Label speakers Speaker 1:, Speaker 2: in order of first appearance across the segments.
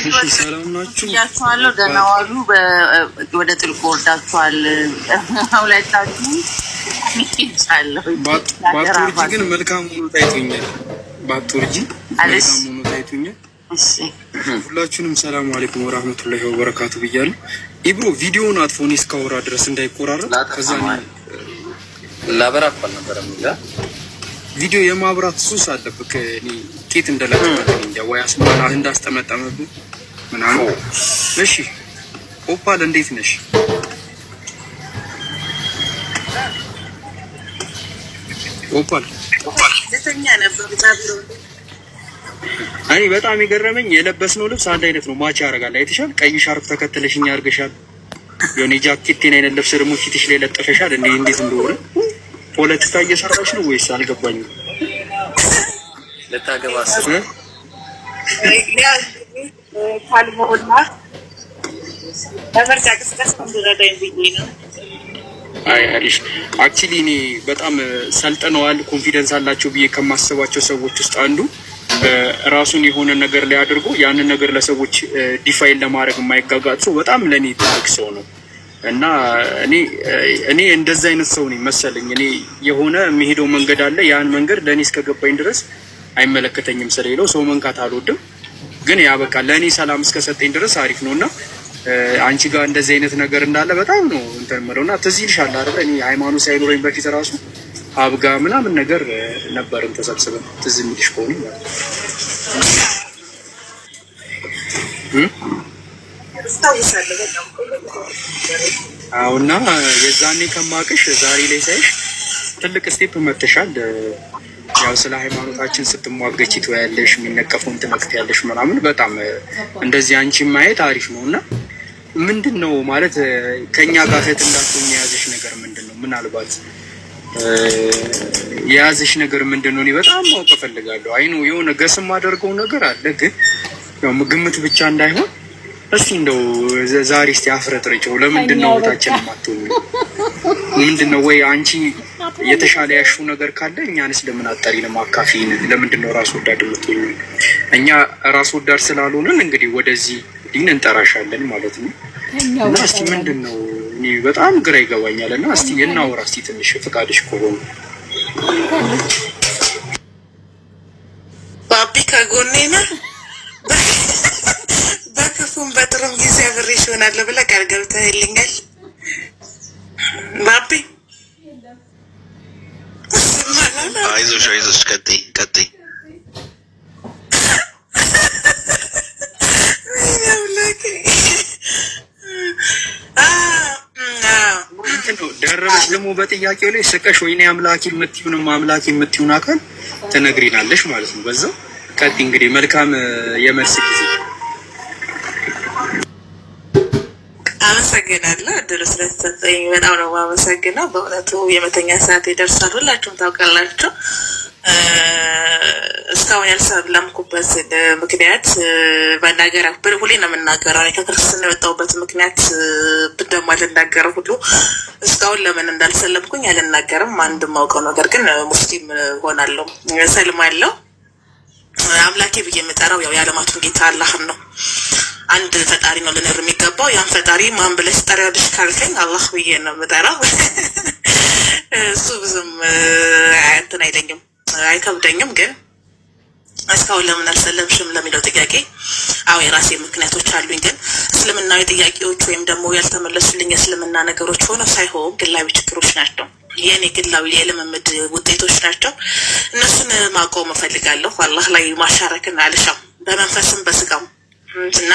Speaker 1: ሰላም ናችሁ?
Speaker 2: ያቻለው ደህና ዋሉ። ወደ ጥልቁ ወርዳችኋል። ሁለታችሁ ይቻላል።
Speaker 1: ባቱርጂ ግን መልካም ሆኖ ታይቶኛል። ባቱርጂ መልካም ሆኖ ታይቶኛል።
Speaker 2: እሺ
Speaker 1: ሁላችሁንም ሰላም አለይኩም ወራህመቱላሂ ወበረካቱ ብያለሁ። ኢብሮ ቪዲዮውን አጥፎን እስካወራ ድረስ እንዳይቆራረጥ ከዛ
Speaker 3: ላበራፋል ነበር እንዴ?
Speaker 1: ቪዲዮ የማብራት ሱስ አለብክ። እኔ ኬት እንደለቀቀኝ እንጃ። ወይ አስማላ እንዳስጠመጠመብኝ ምናምን። እሺ ኦፓል እንዴት ነሽ? ኦፓል
Speaker 2: ለተኛ ነበር ታብሮ።
Speaker 1: አይ በጣም የገረመኝ የለበስነው ልብስ አንድ አይነት ነው። ማች ያደርጋል። አይተሻል? ቀይ ሻርፕ ተከተለሽኝ አድርገሻል። የኔ ጃኬቴን አይነት ልብስ ደግሞ ፊትሽ ላይ ለጥፈሻል። እንዴት እንደሆነ ፖለቲካ እየሰራሽ ነው ወይስ አልገባኝም።
Speaker 3: ለታገባ
Speaker 2: ካልሞላ ለመርጫ ቅስቀሳ እንደረዳኝ ብዬ ነው።
Speaker 1: አይ አሪሽ አክቹሊ እኔ በጣም ሰልጥነዋል ኮንፊደንስ አላቸው ብዬ ከማስባቸው ሰዎች ውስጥ አንዱ ራሱን የሆነ ነገር ላይ አድርጎ ያንን ነገር ለሰዎች ዲፋይን ለማድረግ የማይጋጋጥ ሰው በጣም ለኔ ትልቅ ሰው ነው። እና እኔ እንደዛ አይነት ሰው ነኝ መሰለኝ። እኔ የሆነ የሚሄደው መንገድ አለ። ያን መንገድ ለኔ እስከገባኝ ድረስ አይመለከተኝም። ስለሌለው ሰው መንካት አልወድም። ግን ያ በቃ ለኔ ሰላም እስከሰጠኝ ድረስ አሪፍ ነውና አንቺ ጋር እንደዚህ አይነት ነገር እንዳለ በጣም ነው እንትን የምለውና ትዝ ይልሻል አይደል? እኔ ሃይማኖት ሳይኖረኝ በፊት ራሱ አብጋ ምናምን ነገር ነበርን ተሰብስበን ትዝ የሚልሽ ከሆነ አውና የዛኔ ከማቅሽ ዛሬ ላይ ሳይሽ ትልቅ ስቴፕ መተሻል። ያው ስለ ሃይማኖታችን ስትሟገቺ ትወያለሽ፣ የሚነቀፈውን ትነቅፊያለሽ ምናምን በጣም እንደዚህ አንቺ ማየት አሪፍ ነውና ምንድነው ማለት ከኛ ጋር እህት እንዳትሆኝ የያዘሽ ነገር ምንድነው? ምናልባት የያዘሽ ነገር ምንድነው? እኔ በጣም ማወቅ እፈልጋለሁ። አይ ነው የሆነ ገስም አደርገው ነገር አለ፣ ግን ያው ግምት ብቻ እንዳይሆን እስቲ እንደው ዛሬ እስቲ አፍረጥርጭው። ለምንድነው እህታችን ማትሆኝ? ምንድነው ወይ አንቺ የተሻለ ያሽው ነገር ካለ እኛንስ ለምን አጣሪንም አካፊን? ለምንድነው ራስ ወዳድ የምትሆኝ? እኛ ራስ ወዳድ ስላልሆነን እንግዲህ ወደዚህ ዲን እንጠራሻለን ማለት ነው። እና እስቲ ምንድነው እኔ በጣም ግራ ይገባኛል። እና እስቲ እናውራ እስቲ ትንሽ ፍቃድሽ ከሆነ
Speaker 2: ባቢ ከጎኔ ነህ። በክፉም በጥሩም ጊዜ አብሬሽ እሆናለሁ ብለህ ቃል ገብተህልኛል ባቢ።
Speaker 3: አይዞሽ ቀጥይ።
Speaker 1: ደረበሽ ደግሞ በጥያቄው ላይ ስቀሽ ወይኔ አምላኪ የምትዩንም አምላኪ የምትዩን አካል ትነግሪናለሽ ማለት ነው። በዛው ቀጥይ እንግዲህ። መልካም የመልስ ጊዜ።
Speaker 2: አመሰግናለሁ እድሉ ስለተሰጠኝ በጣም ነው የማመሰግነው። በእውነቱ የመተኛ ሰዓት ይደርሳል፣ ሁላችሁም ታውቃላችሁ። እስካሁን ያልሰለምኩበት ምክንያት በናገር ሁሌ ነው የምናገረው። እኔ ከክርስትና የወጣሁበት ምክንያት ደግሞ አልናገርም ሁሉ እስካሁን ለምን እንዳልሰለምኩኝ አልናገርም። አንድ የማውቀው ነገር ግን ሙስሊም ሆናለሁ፣ ሰልማለሁ። አምላኬ ብዬ የምጠራው ያው የዓለማቱን ጌታ አላህን ነው። አንድ ፈጣሪ ነው ልንር የሚገባው። ያን ፈጣሪ ማን ብለሽ ትጠሪያለሽ ካልከኝ አላህ ብዬ ነው የምጠራው። እሱ ብዙም እንትን አይለኝም አይከብደኝም። ግን እስካሁን ለምን አልሰለምሽም ለሚለው ጥያቄ አዎ የራሴ ምክንያቶች አሉኝ። ግን እስልምናዊ ጥያቄዎች ወይም ደግሞ ያልተመለሱልኝ የእስልምና ነገሮች ሆነው ሳይሆን ግላዊ ችግሮች ናቸው። የኔ ግላዊ የልምምድ ውጤቶች ናቸው። እነሱን ማቆም እፈልጋለሁ። አላህ ላይ ማሻረክን አልሻም፣ በመንፈስም በስጋም እና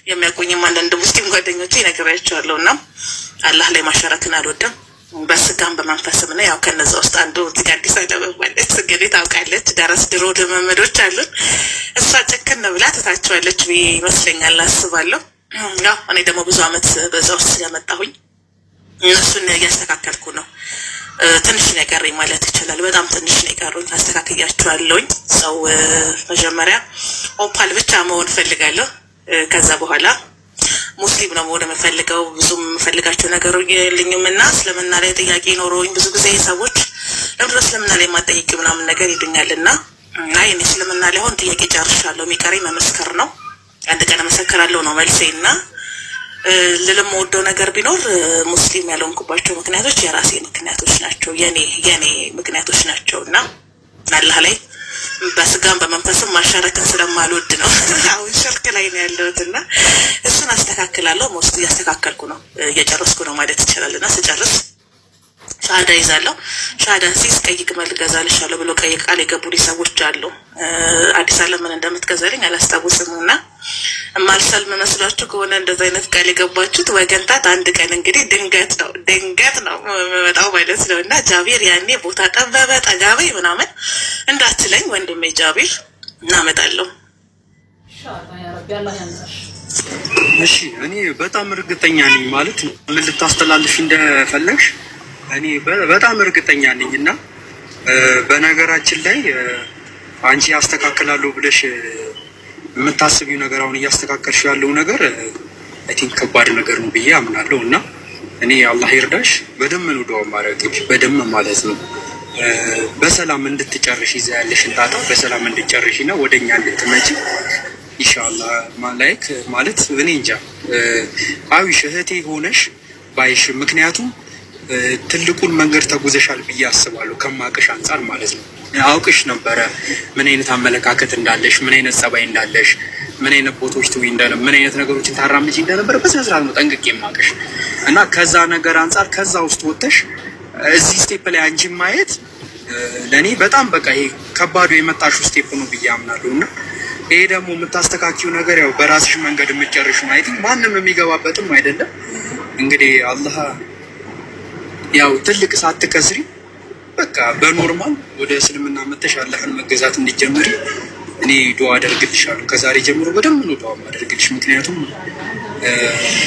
Speaker 2: የሚያቆኝም አንዳንድ ሙስሊም ጓደኞቼ ነግሬያቸዋለሁ። እና አላህ ላይ ማሻረክን አልወድም፣ በስጋም በመንፈስም ነው። ያው ከነዛ ውስጥ አንዱ እዚህ አዲስ አበባለች እንግዲህ ታውቃለች። ደረስ ድሮ ልምምዶች አሉን። እሷ ጨክን ብላ ትታቸዋለች ብዬ ይመስለኛል አስባለሁ። ያው እኔ ደግሞ ብዙ አመት በዛ ውስጥ ስለመጣሁኝ እነሱን እያስተካከልኩ ነው። ትንሽ ነው የቀረኝ ማለት ይችላል። በጣም ትንሽ ነው የቀሩኝ። አስተካክያቸዋለሁኝ። ሰው መጀመሪያ ኦፓል ብቻ መሆን ፈልጋለሁ። ከዛ በኋላ ሙስሊም ነው መሆን የምፈልገው። ብዙም የምፈልጋቸው ነገሮች የለኝም እና እስልምና ላይ ጥያቄ ኖሮኝ ብዙ ጊዜ ሰዎች ለምንድነው እስልምና ላይ የማጠይቅ ምናምን ነገር ይሉኛል። እና አይ እኔ እስልምና ላይ አሁን ጥያቄ ጨርሻለሁ። የሚቀረኝ መመስከር ነው። አንድ ቀን መሰከራለሁ ነው መልሴና ልልም ወደው ነገር ቢኖር ሙስሊም ያልሆንኩባቸው ምክንያቶች የራሴ ምክንያቶች ናቸው፣ የኔ ምክንያቶች ናቸውና አላህ ላይ በስጋም በመንፈስም ማሻረክን ስለማልወድ ነው አሁን ሽርክ ላይ ነው ያለሁትና እሱን አስተካክላለሁ። ሞስት እያስተካከልኩ ነው፣ እየጨረስኩ ነው ማለት ይችላልና ስጨርስ ሻሃዳ ይዛለሁ። ሻሃዳ ሲስ ቀይ ግመል ገዛልሻለሁ ብሎ ቀይ ቃል የገቡልኝ ሰዎች አሉ። አዲስ አለም ምን እንደምትገዛልኝ አላስታውስምና ማልሰልም መስሏችሁ ከሆነ እንደዛ አይነት ቃል የገባችሁት ወገንታት አንድ ቀን እንግዲህ ድንገት ነው መጣው ማለት ነው። እና ጃቢር ያኔ ቦታ ጠበበ ጠጋበይ ምናምን እንዳትለኝ ወንድሜ ጃቢር እናመጣለሁ ኢንሻአላህ ያ ረቢ አላህ ያንሳሽ።
Speaker 1: እሺ እኔ በጣም እርግጠኛ ነኝ ማለት ምን ልታስተላልፍ እንደፈለግሽ እኔ በጣም እርግጠኛ ነኝና በነገራችን ላይ አንቺ ያስተካክላለሁ ብለሽ የምታስቢው ነገር አሁን እያስተካከልሽ ያለው ነገር አይ ቲንክ ከባድ ነገር ነው ብዬ አምናለሁ። እና እኔ አላህ ይርዳሽ፣ በደም ነው ዱዓ ማድረግሽ፣ በደም ማለት ነው በሰላም እንድትጨርሽ ይዛ ያለሽን ጣጣ በሰላም እንድትጨርሽና ወደኛ እንድትመጪ ኢንሻአላህ ማለት እኔ እንጃ አዊሽ እህቴ ሆነሽ ባይሽ ምክንያቱም ትልቁን መንገድ ተጉዘሻል ብዬ አስባለሁ ከማቅሽ አንፃር ማለት ነው። አውቅሽ ነበረ ምን አይነት አመለካከት እንዳለሽ፣ ምን አይነት ጸባይ እንዳለሽ፣ ምን አይነት ቦታዎች ትውይ እንደነበረ፣ ምን አይነት ነገሮችን ታራምጂ እንደነበረ በስነ ስርዓት ነው ጠንቅቄ የማቅሽ እና ከዛ ነገር አንፃር ከዛ ውስጥ ወጥተሽ እዚህ ስቴፕ ላይ አንቺ ማየት ለኔ በጣም በቃ ይሄ ከባዱ የመጣሽው ስቴፕ ነው ብዬ አምናለሁ። እና ይሄ ደግሞ የምታስተካኪው ነገር ያው በራስሽ መንገድ የምትጨርሺው ማለት ማንም የሚገባበትም አይደለም። እንግዲህ አላህ ያው ትልቅ ሳትከስሪ በቃ በኖርማል ወደ እስልምና መተሽ አላህን መገዛት እንዲጀምሪ እኔ ዱዓ አደርግልሻለሁ። ከዛሬ ጀምሮ በደንብ ነው ዱዓ አደርግልሽ። ምክንያቱም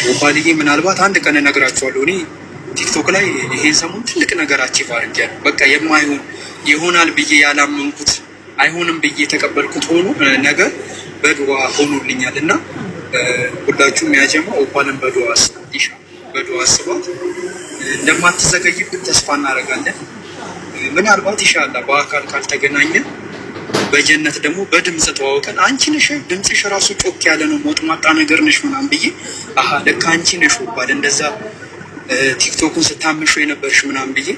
Speaker 1: ወባልዬ ምናልባት አንድ ቀን እነግራቸዋለሁ እኔ ቲክቶክ ላይ ይሄን ሰሞን ትልቅ ነገር አቺቭ አድርጌያለሁ። በቃ የማይሆን ይሆናል ብዬ ያላመንኩት አይሆንም ብዬ የተቀበልኩት ሆኖ ነገር በዱዓ ሆኖልኛል። እና ሁላችሁም ያጀማ ኦፓልን በዱዓ አስባት፣ በዱዓ አስባት። እንደማትዘገይብን ተስፋ እናደርጋለን። ምናልባት ኢንሻአላህ በአካል ካልተገናኘን በጀነት ደግሞ በድምጽ ተዋውቀን አንቺ ነሽ ድምጽሽ ራሱ ጮክ ያለ ነው ሞጥማጣ ነገር ነሽ ምናምን ብዬ አሃ ለካ አንቺ ነሽ ወባል እንደዛ ቲክቶኩን ስታምሹ የነበርሽ ምናምን ብዬ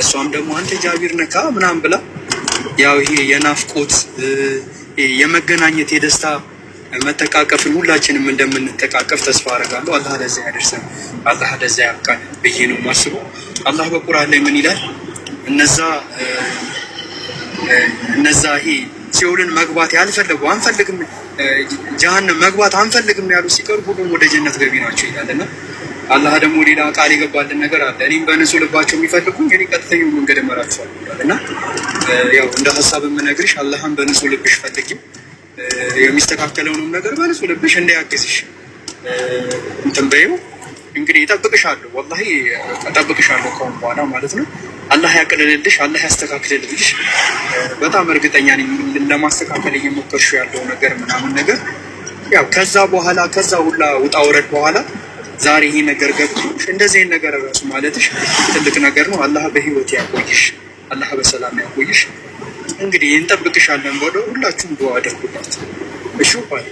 Speaker 1: እሷም ደግሞ አንተ ጃቢር ነካ ምናምን ብላ ያው ይሄ የናፍቆት የመገናኘት የደስታ መተቃቀፍን ሁላችንም እንደምንተቃቀፍ ተስፋ አደርጋለሁ። አላህ ለዚያ ያደርሰን፣ አላህ ለዚያ ያብቃን ብዬ ነው የማስበው። አላህ በቁርአን ላይ ምን ይላል? እነዛ ይሄ ሲኦልን መግባት ያልፈለጉ አንፈልግም፣ ጀሃነም መግባት አንፈልግም ያሉ ሲቀሩ ሁሉም ወደ ጀነት ገቢ ናቸው ይላልና አላህ ደግሞ ሌላ ቃል የገባልን ነገር አለ። እኔም በንጹህ ልባቸው የሚፈልጉኝ እኔ ቀጥተኛው መንገድ እመራቸዋለሁ እና ያው እንደ ሀሳብ የምነግርሽ አላህን በንጹህ ልብሽ ፈልጊው፣ የሚስተካከለውንም ነገር በንጹህ ልብሽ እንዲያግዝሽ እንትን በይው። እንግዲህ እጠብቅሻለሁ፣ ወላሂ እጠብቅሻለሁ ከአሁን በኋላ ማለት ነው። አላህ ያቅልልልሽ፣ አላህ ያስተካክልልሽ። በጣም እርግጠኛ ነኝ ለማስተካከል እየሞከርሽው ያለው ነገር ምናምን ነገር ያው ከዛ በኋላ ከዛ ሁላ ውጣ ውረድ በኋላ ዛሬ ይሄ ነገር ገብቶሽ እንደዚህ ነገር ራሱ ማለትሽ ትልቅ ነገር ነው። አላህ በህይወት ያቆይሽ፣ አላህ በሰላም ያቆይሽ። እንግዲህ እንጠብቅሻለን። ወደ ሁላችሁም ዱዓ አድርጉላት። እሺ ባይ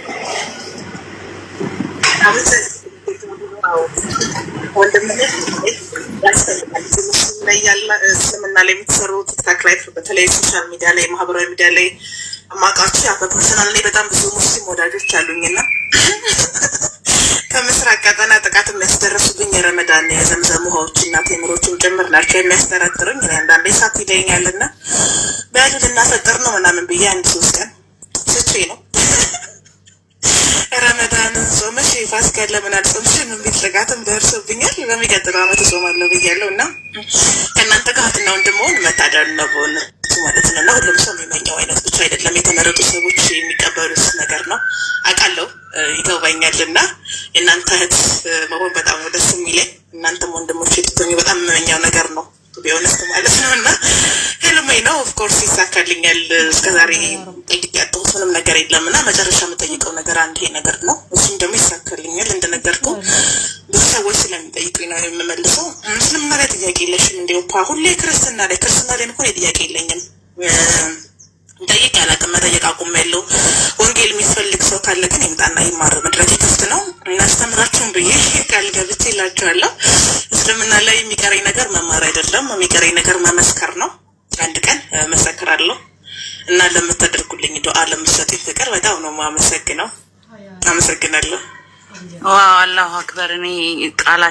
Speaker 2: እስልምና ላይ የምትሰሩ ቲክታክ ላይ በተለይ ሶሻል ሚዲያ ላይ ማህበራዊ ሚዲያ ላይ አማቃችሁ ያ በፐርሰናል ላይ በጣም ብዙ ሙስሊም ወዳጆች አሉኝና ከምስራቅ ቀጠና ጥቃት የሚያስደርሱብኝ የረመዳን የዘምዘም ውሃዎች እና ቴምሮችም ጭምር ናቸው የሚያስጠረጥሩኝ። እኔ አንዳንዴ ሳት ይለኛልና በያሉ ልናፈጥር ነው ምናምን ብዬ 1-3 ቀን ስቼ ነው ረመዳንን ጾመሽ ፋሲካ ለምን አልጾምሽም የሚል ጥቃትም ደርሶብኛል። በሚቀጥለው ዓመት እጾማለሁ ብያለሁ እና ከእናንተ ጋር እህትና ወንድም መሆን መታደል ነው በእውነቱ ማለት ነው። እና ሁሉም ሰው የሚመኘው አይነት ብቻ አይደለም፣ የተመረጡ ሰዎች የሚቀበሉት ነገር ነው አውቃለሁ፣ ይገባኛል። እና የእናንተ እህት መሆን በጣም ነው ደስ የሚለኝ። እናንተም ወንድሞች ልትሆኚ በጣም የምመኘው ነገር ነው ቢሆንስት ማለት ነው። እና ህልሜ ነው። ኦፍኮርስ ይሳካልኛል። እስከዛሬ ጠይቄ ያጣሁት ምንም ነገር የለም እና መጨረሻ የምጠይቀው ነገር አንድ ይሄ ነገር ነው። እሱም ደግሞ ይሳካልኛል። እንደነገርኩ ብዙ ሰዎች ስለሚጠይቁኝ ነው የምመልሰው። እስልምና ላይ ጥያቄ የለሽም እንዲሁ ሁሌ ክርስትና ላይ እኮ ጥያቄ የለኝም። ጠይቅ ያላቅም መጠየቅ አቁሜያለሁ። ወንጌል የሚፈልግ ሰው ካለ ግን ይምጣና ይማር። መድረክ ክፍት ነው። እናስተምራችሁን ብዬ ቃል ገብቼ እላችኋለሁ። እስልምና ላይ የሚቀረኝ ነገር መማር አይደለም፣ የሚቀረኝ ነገር መመስከር ነው። አንድ ቀን መሰክራለሁ እና ለምታደርጉልኝ ዱዓ ለምትሰጡኝ ፍቅር በጣም ነው የማመሰግነው። አመሰግናለሁ።
Speaker 3: ዋው አላሁ አክበር። እኔ ቃላት